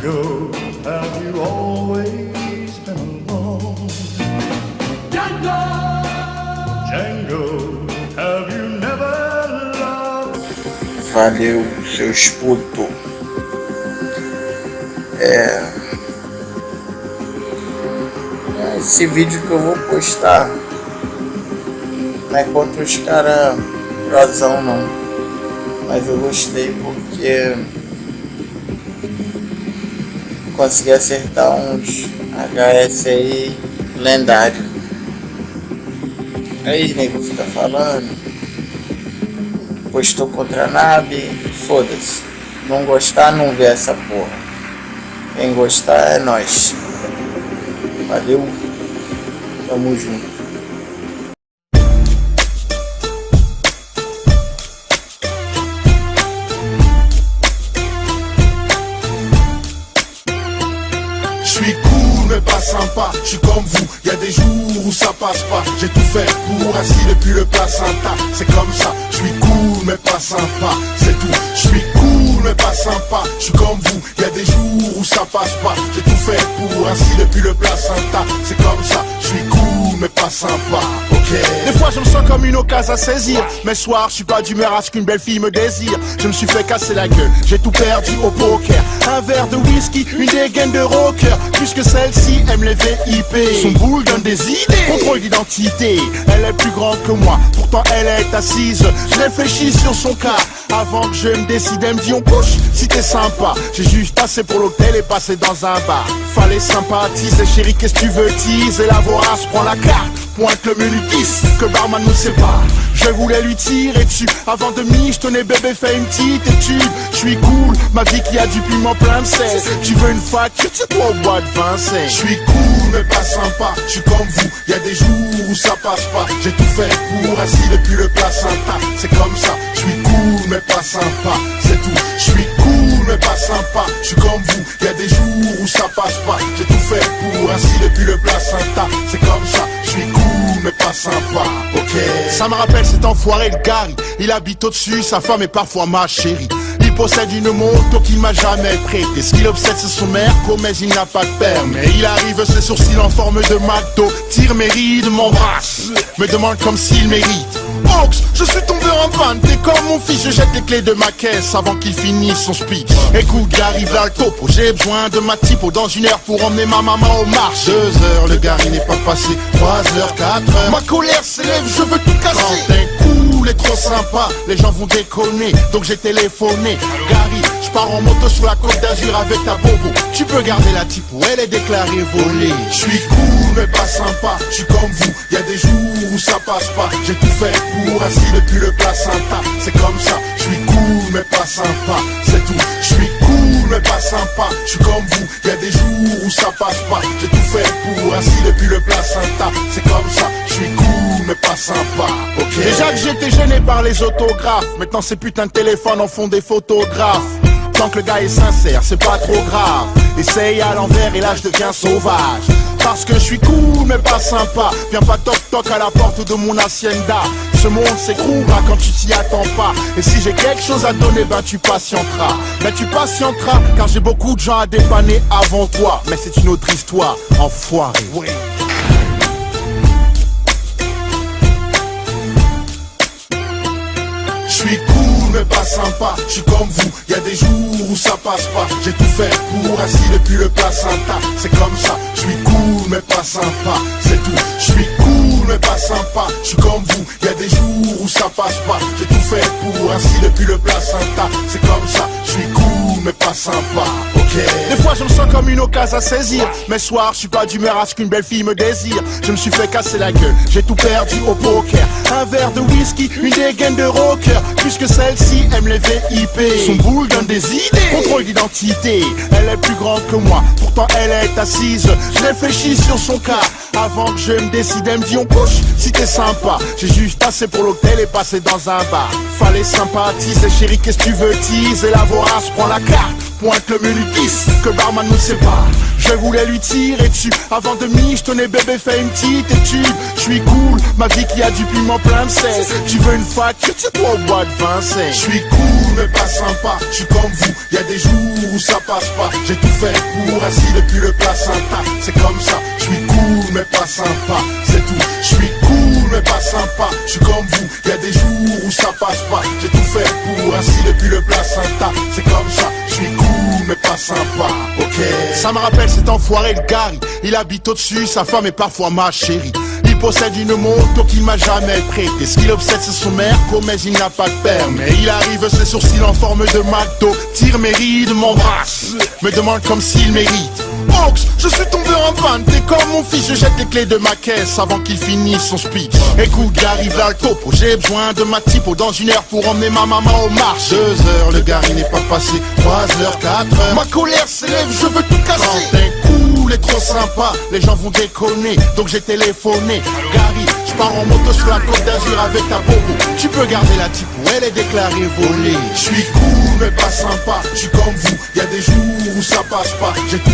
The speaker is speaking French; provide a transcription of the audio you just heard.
Django, have you always been alone? Django, Django, have you never loved? Valeu, seus putos. Esse vídeo que eu vou postar não é contra os caras prosão não, mas eu gostei porque consegui acertar uns HS aí lendário. Aí nego fica falando, postou contra a nave, foda-se. Não gostar, não vê essa porra. Quem gostar é nós. Valeu, tamo junto. J'suis cool mais pas sympa, j'suis comme vous, y'a des jours où ça passe pas. J'ai tout fait pour assis depuis le placenta. C'est comme ça, j'suis cool mais pas sympa, c'est tout. J'suis cool mais pas sympa, j'suis comme vous, y'a des jours où ça passe pas. J'ai tout fait pour assis depuis le placenta. C'est comme ça, j'suis cool mais pas sympa, ok. Des fois je me sens comme une occasion à saisir, mais soir j'suis pas d'humeur à ce qu'une belle fille me désire. Je me suis fait casser la gueule, j'ai tout perdu au poker. Un verre de whisky, une dégaine de rocker. Puisque celle-ci aime les VIP, son boule donne des idées. Contrôle d'identité, elle est plus grande que moi, pourtant elle est assise. Je réfléchis sur son cas, avant que je me décide. Elle me dit on couche, si t'es sympa. J'ai juste assez pour l'hôtel et passé dans un bar. Fallait sympathiser, chérie, qu'est-ce que tu veux teaser? La vorace prend la carte, pointe le menu 10, que barman nous sépare. Je voulais lui tirer dessus, avant de michetonner bébé fais une petite étude. J'suis cool, ma vie qui a du piment plein de sel. Tu veux une facture, c'est toi au bois de Vincennes. J'suis cool mais pas sympa, j'suis comme vous, y'a des jours où ça passe pas. J'ai tout fait pour assis depuis le placenta. C'est comme ça, j'suis cool mais pas sympa, c'est tout. J'suis cool mais pas sympa, j'suis comme vous, y'a des jours où ça passe pas. J'ai tout fait pour assis depuis le placenta. C'est comme ça, j'suis cool mais pas sympa, ok. Ça me rappelle cet enfoiré de Gary, il habite au-dessus, sa femme est parfois ma chérie. Il possède une moto qu'il m'a jamais prêtée. Ce qu'il obsède c'est son merco, mais il n'a pas de permis. Mais il arrive ses sourcils en forme de McDo, tire mes rides, m'embrasse, me demande comme s'il mérite. Ox, je suis tombé en panne, t'es comme mon fils, je jette les clés de ma caisse avant qu'il finisse son speech. Écoute, Gary, v'là le topo, j'ai besoin de ma typo dans une heure pour emmener ma maman au marché. 2 heures, le Gary n'est pas passé, 3 heures, 4 heures. Ma colère s'élève, je veux tout casser. Quand t'es cool et trop sympa, les gens vont déconner, donc j'ai téléphoné. Gary, je pars en moto sur la côte d'Azur avec ta bobo. Tu peux garder la typo, elle est déclarée volée. J'suis cool mais pas sympa, j'suis comme vous, y'a des jours où ça passe pas. J'ai tout fait pour assis depuis le placenta. C'est comme ça, j'suis cool mais pas sympa, c'est tout. J'suis cool mais pas sympa, j'suis comme vous, y'a des jours où ça passe pas. J'ai tout fait pour assis depuis le placenta. C'est comme ça, j'suis cool mais pas sympa, ok. Déjà que j'étais gêné par les autographes, maintenant ces putains de téléphones en font des photographes. Tant que le gars est sincère, c'est pas trop grave. Essaye à l'envers et là je deviens sauvage. Parce que je suis cool mais pas sympa. Viens pas toc toc à la porte de mon hacienda. Ce monde s'écroulera quand tu t'y attends pas. Et si j'ai quelque chose à donner, ben tu patienteras. Ben tu patienteras car j'ai beaucoup de gens à dépanner avant toi. Mais c'est une autre histoire, enfoiré. Oui. J'suis cool mais pas sympa, j'suis comme vous, y'a des jours où ça passe pas. J'ai tout fait pour assis depuis le placenta. C'est comme ça, j'suis cool mais pas sympa, c'est tout. J'suis cool mais pas sympa, j'suis comme vous, y'a des jours où ça passe pas. J'ai tout fait pour assis depuis le placenta. C'est comme ça, j'suis cool mais pas sympa, ok. Des fois je me sens comme une occasion à saisir, mais soir j'suis pas d'humeur à ce qu'une belle fille me désire. Je me suis fait casser la gueule, j'ai tout perdu au poker. Un verre de whisky, une dégaine de rocker. Puisque celle-ci aime les VIP, son boule donne des idées. Contrôle d'identité, elle est plus grande que moi, pourtant elle est assise. Je réfléchis sur son cas, avant que je me décide. Elle me dit on couche, si t'es sympa. J'ai juste assez pour l'hôtel et passé dans un bar. Fallait sympathiser, chérie, qu'est-ce que tu veux teaser? La vorace prend la carte, pointe le menu 10, que barman nous sépare. Je voulais lui tirer dessus. Avant de michetonner, bébé, fais une petite étude. Je suis cool, ma vie qui a du piment plein de sel. Tu veux une facture, tire-toi au bois de Vincennes. Je suis cool, mais pas sympa. Je suis comme vous, y a des jours où ça passe pas. J'ai tout fait pour, assis depuis le placenta. C'est comme ça, je suis cool, mais pas sympa. C'est tout, je suis cool, mais pas sympa. Je suis comme vous, y a des jours où ça passe pas. J'ai tout fait pour, assis depuis le placenta. C'est comme ça, je suis cool, mais pas sympa. Ok. Ça me rappelle cet enfoiré de Gary. Il habite au-dessus, sa femme est parfois ma chérie. Il possède une moto qu'il m'a jamais prêtée. Ce qu'il obsède c'est son merco, mais il n'a pas de père. Mais il arrive, ses sourcils en forme de McDo. Tire mes rides, m'embrasse, me demande comme s'il mérite. Ox, je suis tombé en panne, t'es comme mon fils. Je jette les clés de ma caisse avant qu'il finisse son speech. Écoute, j'arrive là le topo, j'ai besoin de ma typo dans 1 heure pour emmener ma maman au marché. 2 heures, le gars il n'est pas passé. 3 heures, 4 heures, ma colère s'élève, je veux tout casser. Quand t'es cool et trop sympa, les gens vont déconner. Donc j'ai téléphoné, Gary, je pars en moto sur la côte d'Azur avec ta bobo. Tu peux garder la typo, elle est déclarée volée. Je suis cool mais pas sympa, je suis comme vous, y a des jours où ça passe pas. J'ai tout